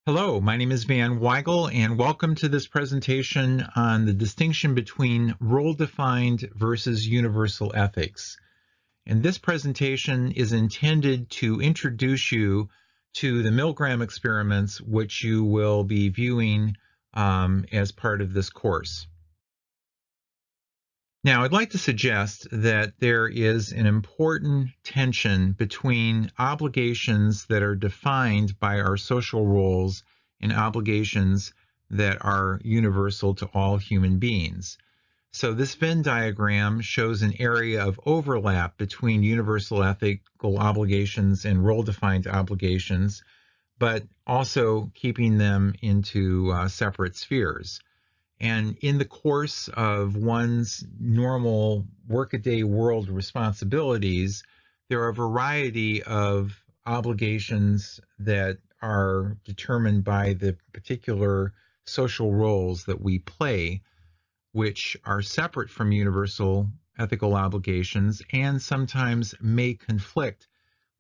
Hello, my name is Van Weigel, and welcome to this presentation on the distinction between role-defined versus universal ethics. And this presentation is intended to introduce you to the Milgram experiments, which you will be viewing as part of this course. Now, I'd like to suggest that there is an important tension between obligations that are defined by our social roles and obligations that are universal to all human beings. So this Venn diagram shows an area of overlap between universal ethical obligations and role-defined obligations, but also keeping them into separate spheres. And in the course of one's normal workaday world responsibilities, there are a variety of obligations that are determined by the particular social roles that we play, which are separate from universal ethical obligations and sometimes may conflict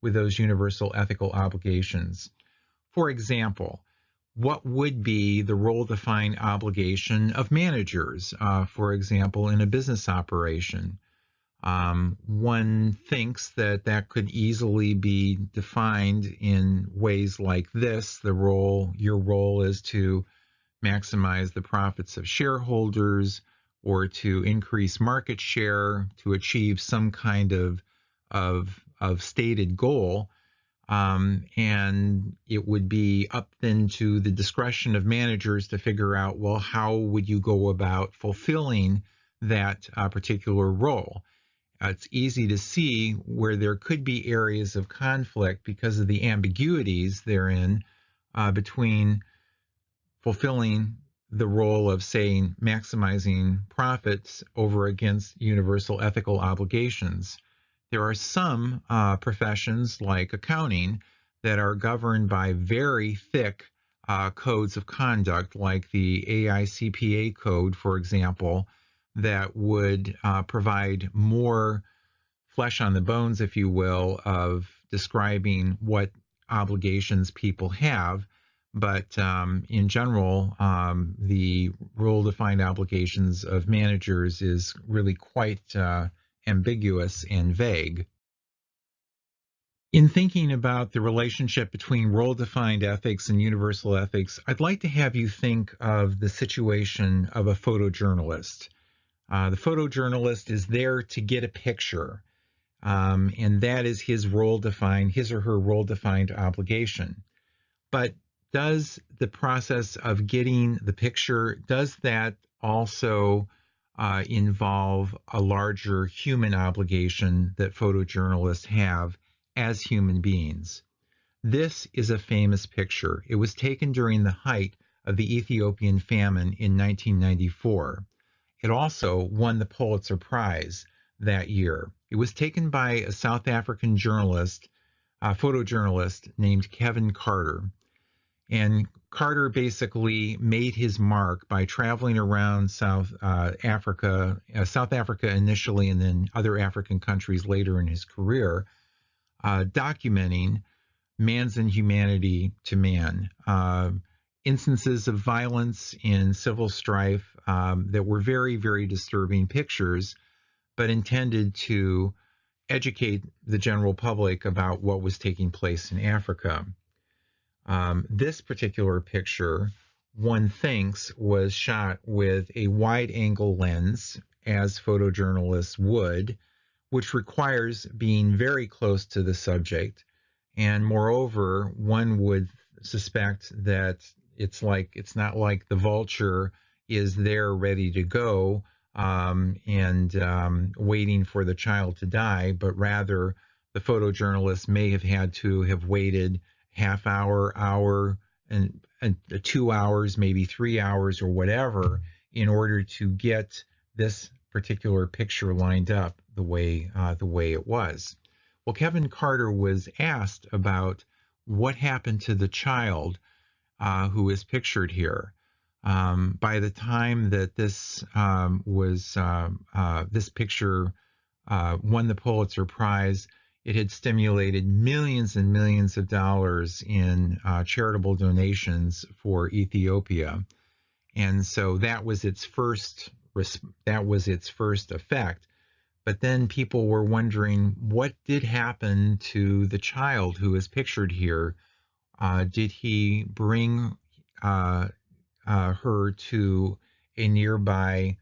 with those universal ethical obligations. For example, what would be the role-defined obligation of managers, for example, in a business operation? One thinks that that could easily be defined in ways like this. Your role is to maximize the profits of shareholders or to increase market share to achieve some kind of stated goal. And it would be up then to the discretion of managers to figure out, well, how would you go about fulfilling that particular role? It's easy to see where there could be areas of conflict because of the ambiguities therein between fulfilling the role of, say, maximizing profits over against universal ethical obligations. There are some professions like accounting that are governed by very thick codes of conduct, like the AICPA code, for example, that would provide more flesh on the bones, if you will, of describing what obligations people have. But in general, the role-defined obligations of managers is really quite ambiguous and vague. In thinking about the relationship between role-defined ethics and universal ethics, I'd like to have you think of the situation of a photojournalist. The photojournalist is there to get a picture, and that is his or her role-defined obligation. But does the process of getting the picture, does that also involve a larger human obligation that photojournalists have as human beings? This is a famous picture. It was taken during the height of the Ethiopian famine in 1994. It also won the Pulitzer Prize that year. It was taken by a South African photojournalist named Kevin Carter. And Carter basically made his mark by traveling around South Africa initially, and then other African countries later in his career, documenting man's inhumanity to man, instances of violence in civil strife that were very, very disturbing pictures, but intended to educate the general public about what was taking place in Africa. This particular picture, one thinks, was shot with a wide-angle lens, as photojournalists would, which requires being very close to the subject. And moreover, one would suspect that it's not like the vulture is there ready to go and waiting for the child to die, but rather the photojournalist may have had to have waited half hour, and 2 hours, maybe 3 hours or whatever, in order to get this particular picture lined up the way it was. Well, Kevin Carter was asked about what happened to the child who is pictured here. By the time that this picture won the Pulitzer Prize, it had stimulated millions and millions of dollars in charitable donations for Ethiopia. And so that was its first effect. But then people were wondering, what did happen to the child who is pictured here? Did he bring her to a nearby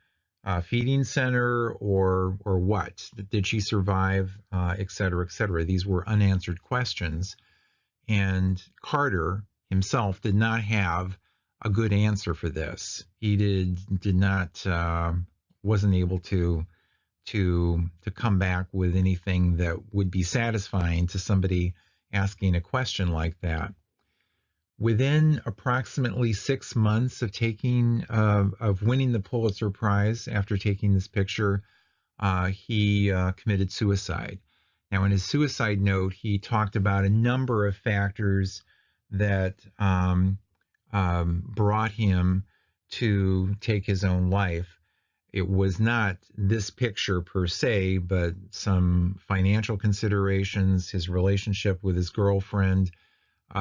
feeding center, or what? Did she survive, et cetera, et cetera? These were unanswered questions. And Carter himself did not have a good answer for this. He did not wasn't able to come back with anything that would be satisfying to somebody asking a question like that. Within approximately 6 months of winning the Pulitzer Prize after taking this picture, he committed suicide. Now, in his suicide note, he talked about a number of factors that brought him to take his own life. It was not this picture per se, but some financial considerations, his relationship with his girlfriend,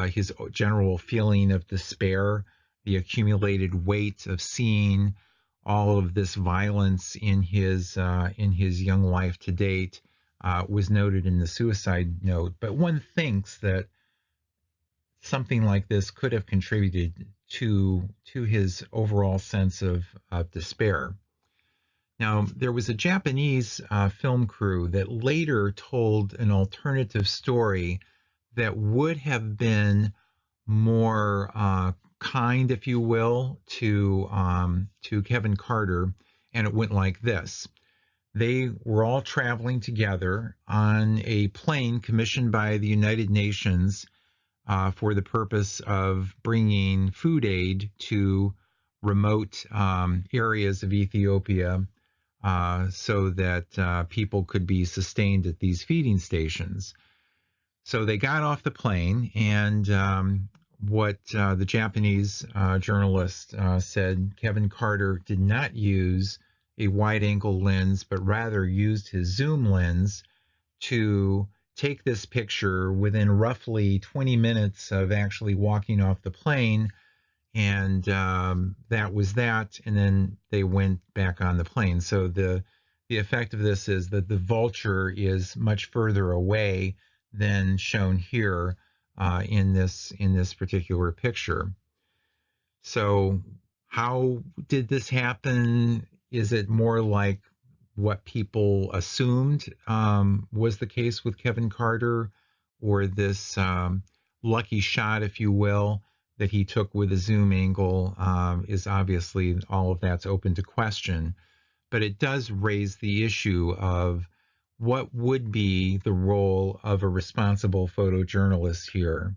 his general feeling of despair, the accumulated weight of seeing all of this violence in his young life to date, was noted in the suicide note. But one thinks that something like this could have contributed to his overall sense of despair. Now, there was a Japanese film crew that later told an alternative story that would have been more kind, if you will, to Kevin Carter, and it went like this. They were all traveling together on a plane commissioned by the United Nations for the purpose of bringing food aid to remote areas of Ethiopia, so that people could be sustained at these feeding stations. So they got off the plane, and what the Japanese journalist said, Kevin Carter did not use a wide-angle lens, but rather used his zoom lens to take this picture within roughly 20 minutes of actually walking off the plane. And that was that. And then they went back on the plane. So the effect of this is that the vulture is much further away than shown here in this particular picture. So how did this happen? Is it more like what people assumed was the case with Kevin Carter, or this lucky shot, if you will, that he took with a zoom angle? Is obviously, all of that's open to question, but it does raise the issue of what would be the role of a responsible photojournalist here.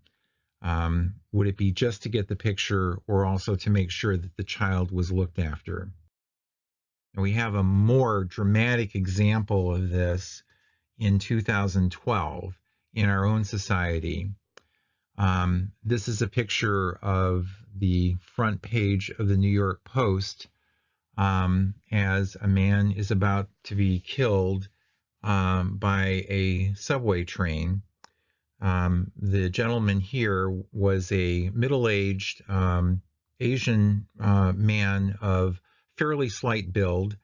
Would it be just to get the picture, or also to make sure that the child was looked after? And we have a more dramatic example of this in 2012 in our own society. This is a picture of the front page of the New York Post as a man is about to be killed by a subway train. The gentleman here was a middle-aged Asian man of fairly slight build,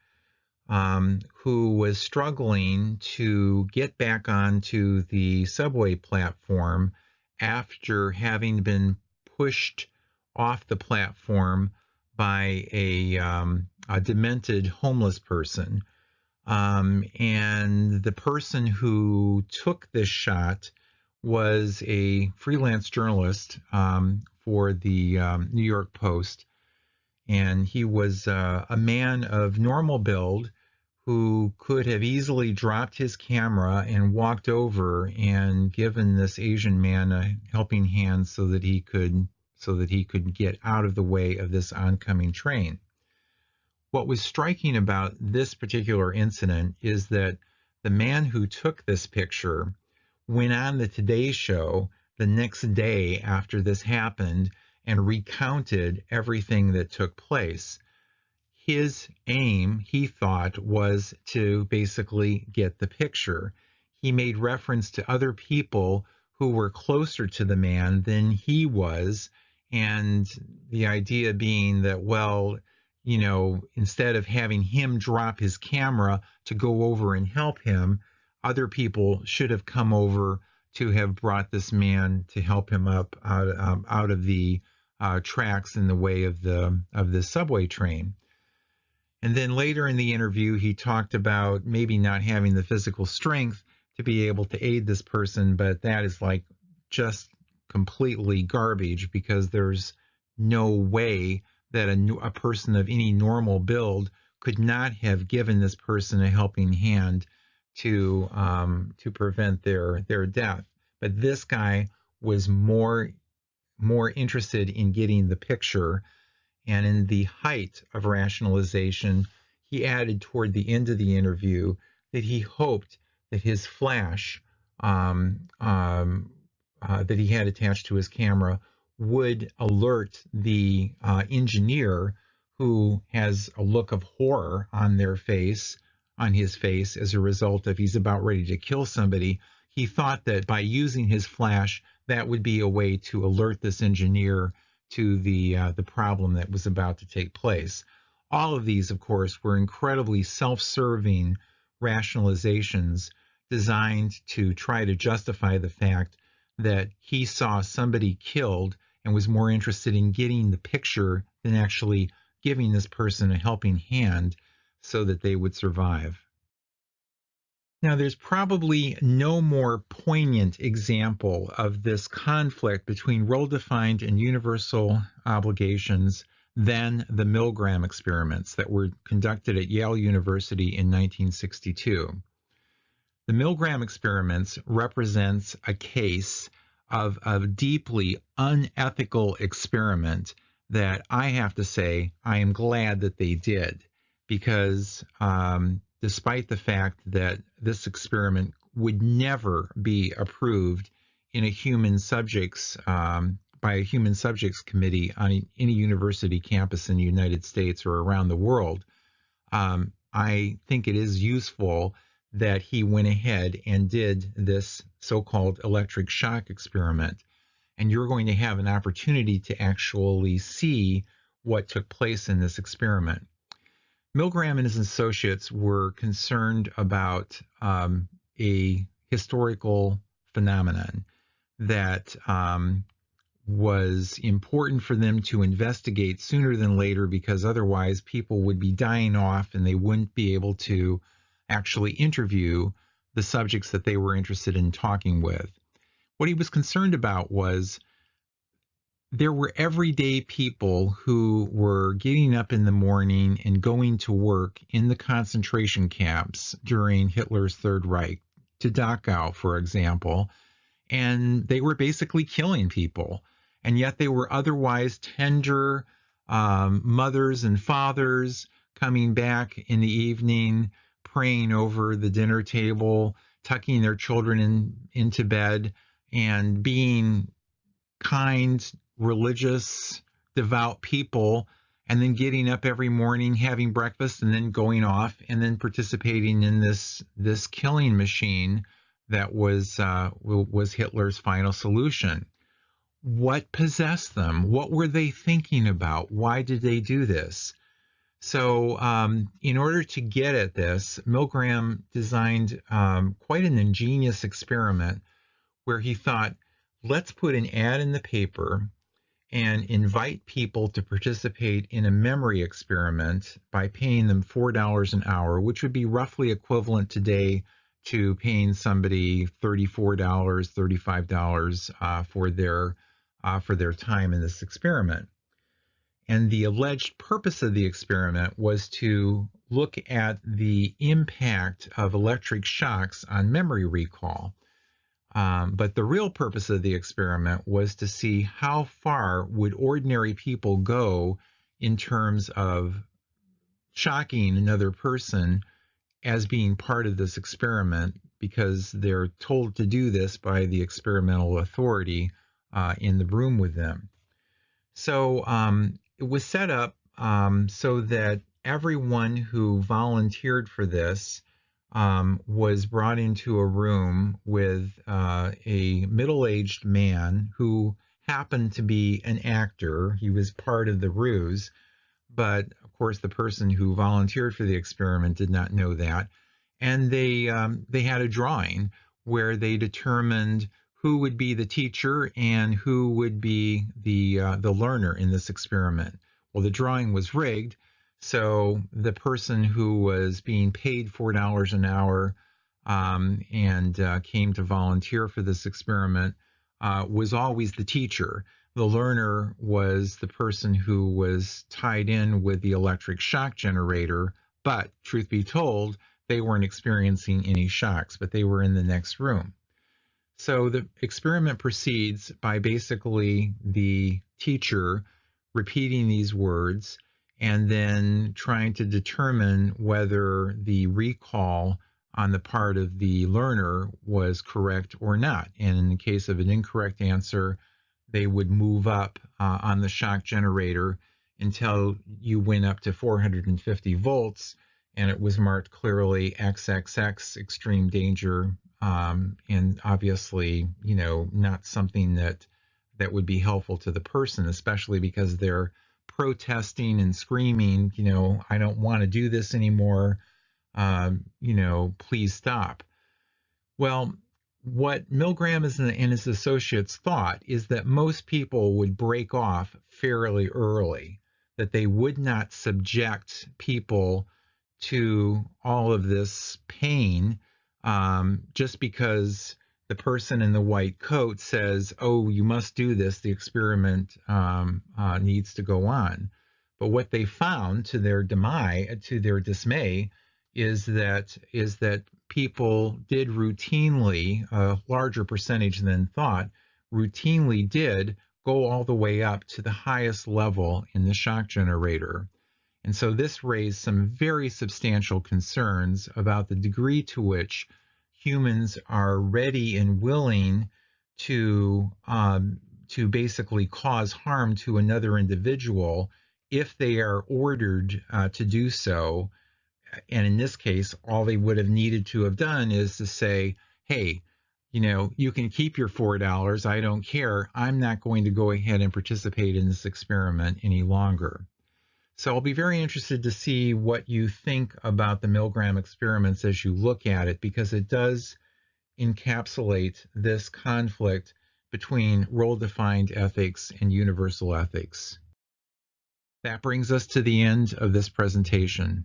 who was struggling to get back onto the subway platform after having been pushed off the platform by a demented homeless person. And the person who took this shot was a freelance journalist for the New York Post. And he was a man of normal build who could have easily dropped his camera and walked over and given this Asian man a helping hand so that he could get out of the way of this oncoming train. What was striking about this particular incident is that the man who took this picture went on the Today Show the next day after this happened and recounted everything that took place. His aim, he thought, was to basically get the picture. he made reference to other people who were closer to the man than he was. And the idea being that, well, you know, instead of having him drop his camera to go over and help him, other people should have come over to have brought this man to help him up out of the tracks in the way of the subway train. And then later in the interview, he talked about maybe not having the physical strength to be able to aid this person, but that is like just completely garbage, because there's no way that a person of any normal build could not have given this person a helping hand to prevent their death. But this guy was more interested in getting the picture. And in the height of rationalization, he added toward the end of the interview that he hoped that his flash that he had attached to his camera would alert the engineer, who has a look of horror on his face as a result of he's about ready to kill somebody. He thought that by using his flash, that would be a way to alert this engineer to the problem that was about to take place. All of these, of course, were incredibly self-serving rationalizations designed to try to justify the fact that he saw somebody killed and was more interested in getting the picture than actually giving this person a helping hand so that they would survive. Now, there's probably no more poignant example of this conflict between role-defined and universal obligations than the Milgram experiments that were conducted at Yale University in 1962. The Milgram experiments represents a case of a deeply unethical experiment that I have to say I am glad that they did, because despite the fact that this experiment would never be approved in a human subjects by a human subjects committee on any university campus in the United States or around the world, I think it is useful that he went ahead and did this so-called electric shock experiment. And you're going to have an opportunity to actually see what took place in this experiment. Milgram and his associates were concerned about a historical phenomenon that was important for them to investigate sooner than later, because otherwise people would be dying off and they wouldn't be able to actually interview the subjects that they were interested in talking with. What he was concerned about was there were everyday people who were getting up in the morning and going to work in the concentration camps during Hitler's Third Reich, to Dachau, for example, and they were basically killing people. And yet they were otherwise tender mothers and fathers coming back in the evening, praying over the dinner table, tucking their children into bed, and being kind, religious, devout people, and then getting up every morning, having breakfast, and then going off and then participating in this killing machine that was Hitler's final solution. What possessed them? What were they thinking about? Why did they do this? So in order to get at this, Milgram designed quite an ingenious experiment where he thought, let's put an ad in the paper and invite people to participate in a memory experiment by paying them $4 an hour, which would be roughly equivalent today to paying somebody $34, $35 for their time in this experiment. And the alleged purpose of the experiment was to look at the impact of electric shocks on memory recall. But the real purpose of the experiment was to see how far would ordinary people go in terms of shocking another person as being part of this experiment, because they're told to do this by the experimental authority in the room with them. So it was set up so that everyone who volunteered for this was brought into a room with a middle-aged man who happened to be an actor. He was part of the ruse, but of course the person who volunteered for the experiment did not know that. And they had a drawing where they determined who would be the teacher and who would be the learner in this experiment. Well, the drawing was rigged, so the person who was being paid $4 an hour and came to volunteer for this experiment was always the teacher. The learner was the person who was tied in with the electric shock generator, but truth be told, they weren't experiencing any shocks, but they were in the next room. So the experiment proceeds by basically the teacher repeating these words and then trying to determine whether the recall on the part of the learner was correct or not. And in the case of an incorrect answer, they would move up on the shock generator until you went up to 450 volts, and it was marked clearly XXX, extreme danger, and obviously, not something that would be helpful to the person, especially because they're protesting and screaming, I don't want to do this anymore, please stop. Well, what Milgram and his associates thought is that most people would break off fairly early, that they would not subject people to all of this pain just because the person in the white coat says, oh, you must do this, the experiment needs to go on. But what they found, to their dismay, is that people did routinely, a larger percentage than thought, routinely did go all the way up to the highest level in the shock generator. And so this raised some very substantial concerns about the degree to which humans are ready and willing to basically cause harm to another individual if they are ordered to do so. And in this case, all they would have needed to have done is to say, hey, you can keep your $4. I don't care. I'm not going to go ahead and participate in this experiment any longer. So I'll be very interested to see what you think about the Milgram experiments as you look at it, because it does encapsulate this conflict between role-defined ethics and universal ethics. That brings us to the end of this presentation.